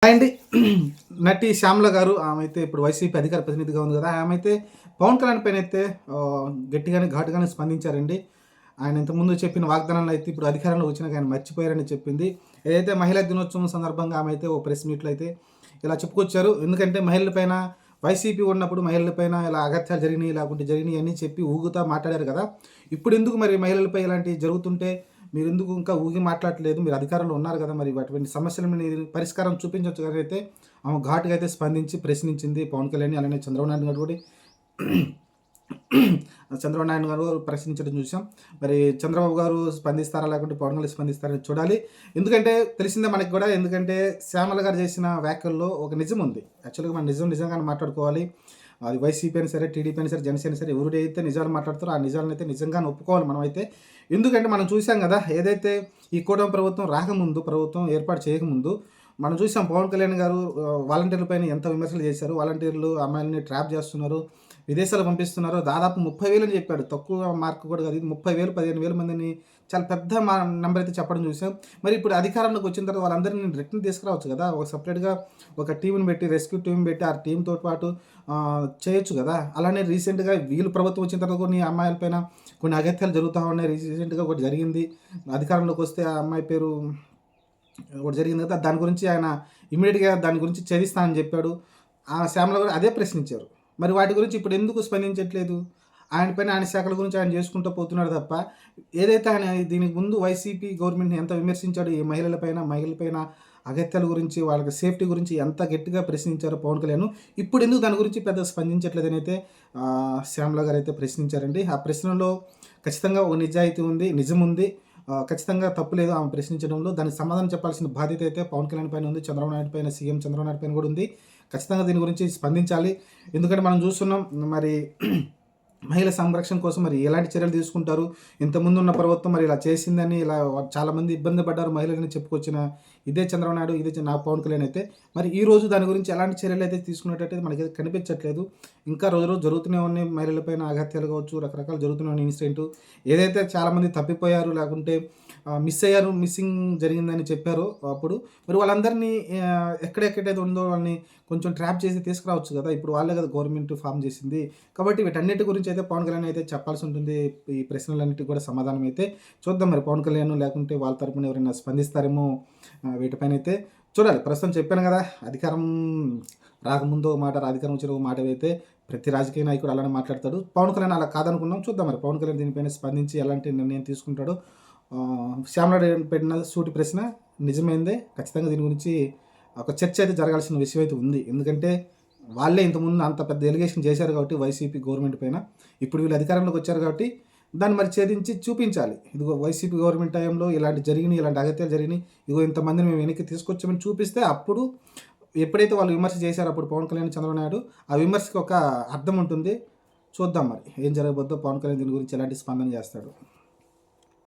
అండి. నటి శ్యామల గారు ఆమె అయితే ఇప్పుడు వైసీపీ అధికార ప్రతినిధిగా ఉంది కదా! ఆమె అయితే పవన్ కళ్యాణ్ పైన అయితే గట్టిగానే ఘాటుగానే స్పందించారండి. ఆయన ఇంతకుముందు చెప్పిన వాగ్దానాలు అయితే ఇప్పుడు అధికారంలో వచ్చినాక ఆయన మర్చిపోయారని చెప్పింది. ఏదైతే మహిళా దినోత్సవం సందర్భంగా ఆమె అయితే ఓ ప్రెస్ మీట్‌లో అయితే ఇలా చెప్పుకొచ్చారు. ఎందుకంటే మహిళల పైన వైసీపీ ఉన్నప్పుడు మహిళల పైన ఇలా అగత్యాలు జరిగినాయి, లేకుంటే జరిగినాయి అని చెప్పి ఊగుతా మాట్లాడారు కదా! ఇప్పుడెందుకు మరి మహిళలపై ఇలాంటివి జరుగుతుంటే మీరెందుకు ఇంకా ఊగి మాట్లాడట్లేదు? మీరు అధికారంలో ఉన్నారు కదా! మరి అటువంటి సమస్యల మీద పరిష్కారం చూపించొచ్చు కదా! అయితే ఆమె ఘాటుగా అయితే స్పందించి ప్రశ్నించింది పవన్ కళ్యాణ్‌ని. అలానే చంద్రబాబు నాయుడు గారు కూడా చంద్రబాబు నాయుడు గారు ప్రశ్నించడం చూసాం. మరి చంద్రబాబు గారు స్పందిస్తారా? లేకుంటే పవన్ కళ్యాణ్ స్పందిస్తారా చూడాలి. ఎందుకంటే తెలిసిందే మనకి కూడా. ఎందుకంటే శ్యామల గారు చేసిన వ్యాఖ్యల్లో ఒక నిజం ఉంది. యాక్చువల్‌గా మనం నిజంగానే మాట్లాడుకోవాలి. అది వైసీపీ అయినా సరే, టీడీపీ అయినా సరే, జనసేన సరే ఎవరైతే నిజాలు మాట్లాడతారో ఆ నిజాలనైతే నిజంగానే ఒప్పుకోవాలి మనమైతే. ఎందుకంటే మనం చూసాం కదా! ఏదైతే ఈ కూటమి ప్రభుత్వం రాకముందు, ప్రభుత్వం ఏర్పాటు చేయకముందు మనం చూసాం పవన్ కళ్యాణ్ గారు వాలంటీర్ల పైన ఎంత విమర్శలు చేశారు. వాలంటీర్లు అమ్మాయిలని ట్రాప్ చేస్తున్నారు, విదేశాలకు పంపిస్తున్నారు. దాదాపు 30,000 అని చెప్పాడు. తక్కువ మార్క్ కూడా కాదు. ఇది 30,000, 15,000 మందిని చాలా పెద్ద నంబర్ అయితే చెప్పడం చూసాం. మరి ఇప్పుడు అధికారంలోకి వచ్చిన తర్వాత వాళ్ళందరినీ రిటర్న్ తీసుకురావచ్చు కదా! ఒక సెపరేట్‌గా ఒక టీమ్‌ని పెట్టి, రెస్క్యూ టీమ్ పెట్టి ఆ టీమ్‌తో పాటు చేయొచ్చు కదా! అలానే రీసెంట్‌గా వీళ్ళు ప్రభుత్వం వచ్చిన తర్వాత కొన్ని అమ్మాయిల పైన కొన్ని అగత్యాలు జరుగుతా ఉన్నాయి. రీసెంట్‌గా ఒకటి జరిగింది. అధికారంలోకి వస్తే ఆ అమ్మాయి పేరు ఒకటి జరిగింది కదా! దాని గురించి ఆయన ఇమ్మీడియేట్‌గా దాని గురించి ఛేదిస్తానని చెప్పాడు. ఆ శ్యామల గారు అదే ప్రశ్నించారు. మరి వాటి గురించి ఇప్పుడు ఎందుకు స్పందించట్లేదు? ఆయన పైన ఆయన శాఖల గురించి ఆయన చేసుకుంటూ పోతున్నాడు తప్ప, ఏదైతే ఆయన దీనికి ముందు వైసీపీ గవర్నమెంట్‌ని ఎంత విమర్శించాడో ఈ మహిళల పైన అగత్యాల గురించి, వాళ్ళకి సేఫ్టీ గురించి ఎంత గట్టిగా ప్రశ్నించారో పవన్ కళ్యాణ్, ఇప్పుడు ఎందుకు దాని గురించి పెద్దగా స్పందించట్లేదని అయితే శ్యామల గారైతే ప్రశ్నించారండి. ఆ ప్రశ్నలో ఖచ్చితంగా ఒక నిజాయితీ ఉంది, నిజం ఉంది. ఖచ్చితంగా తప్పు లేదు ఆమె ప్రశ్నించడంలో. దానికి సమాధానం చెప్పాల్సిన బాధ్యత అయితే పవన్ కళ్యాణ్ పైన ఉంది. చంద్రబాబు నాయుడు పైన, సీఎం చంద్రబాబు నాయుడు పైన కూడా ఉంది. ఖచ్చితంగా దీని గురించి స్పందించాలి. ఎందుకంటే మనం చూస్తున్నాం మరి మహిళల సంరక్షణ కోసం మరి ఎలాంటి చర్యలు తీసుకుంటారు? ఇంతకుముందున్న ప్రభుత్వం మరి ఇలా చేసిందని ఇలా చాలామంది ఇబ్బంది పడ్డారు మహిళలని చెప్పుకొచ్చిన ఇదే చంద్రబాబు నాయుడు, ఇదే నా పవన్ కళ్యాణ్ అయితే మరి ఈ రోజు దాని గురించి ఎలాంటి చర్యలు అయితే తీసుకున్నట్టయితే మనకైతే కనిపించట్లేదు. ఇంకా రోజు రోజు జరుగుతూనే ఉన్నాయి. మహిళలపైన అగత్యాలు కావచ్చు, రకరకాలు జరుగుతూనే ఉన్నాయి ఇన్సిడెంట్. ఏదైతే చాలామంది తప్పిపోయారు, లేకుంటే మిస్ అయ్యారు, మిస్సింగ్ జరిగిందని చెప్పారో అప్పుడు మరి వాళ్ళందరినీ ఎక్కడెక్కడైతే ఉందో వాళ్ళని కొంచెం ట్రాప్ చేసి తీసుకురావచ్చు కదా! ఇప్పుడు వాళ్ళే కదా గవర్నమెంట్ ఫార్మ్ చేసింది. కాబట్టి వీటన్నిటి గురించి అయితే పవన్ కళ్యాణ్ అయితే చెప్పాల్సి ఉంటుంది. ఈ ప్రశ్నలన్నిటికి కూడా సమాధానం అయితే చూద్దాం. మరి పవన్ కళ్యాణ్ లేకుంటే వాళ్ళ తరపున ఎవరైనా స్పందిస్తారేమో వీటిపైన అయితే చూడాలి. ప్రస్తుతం చెప్పాను కదా! అధికారం రాకముందు ఒక మాట, అధికారం వచ్చిన ఒక మాట అయితే ప్రతి రాజకీయ నాయకుడు అలానే మాట్లాడతాడు. పవన్ కళ్యాణ్ అలా కాదనుకున్నాం. చూద్దాం మరి పవన్ కళ్యాణ్ దీనిపైన స్పందించి ఎలాంటి నిర్ణయం తీసుకుంటాడో. శ్యామల పెట్టిన సూటి ప్రశ్న నిజమైందే. ఖచ్చితంగా దీని గురించి ఒక చర్చ అయితే జరగాల్సిన విషయం అయితే ఉంది. ఎందుకంటే వాళ్ళే ఇంతకుముందు అంత పెద్ద ఎలిగేషన్ చేశారు కాబట్టి వైసీపీ గవర్నమెంట్ పైన. ఇప్పుడు వీళ్ళు అధికారంలోకి వచ్చారు కాబట్టి దాన్ని మరి ఛేదించి చూపించాలి. ఇదిగో వైసీపీ గవర్నమెంట్ టైంలో ఇలాంటి జరిగినాయి, ఇలాంటి అగత్యాలు జరిగినాయి. ఇదిగో ఇంతమందిని మేము వెనక్కి తీసుకొచ్చామని చూపిస్తే అప్పుడు ఎప్పుడైతే వాళ్ళు విమర్శ చేశారో అప్పుడు పవన్ కళ్యాణ్, చంద్రబాబు నాయుడు ఆ విమర్శకి ఒక అర్థం ఉంటుంది. చూద్దాం మరి ఏం జరగబోద్దో, పవన్ కళ్యాణ్ దీని గురించి ఎలాంటి స్పందన చేస్తాడు.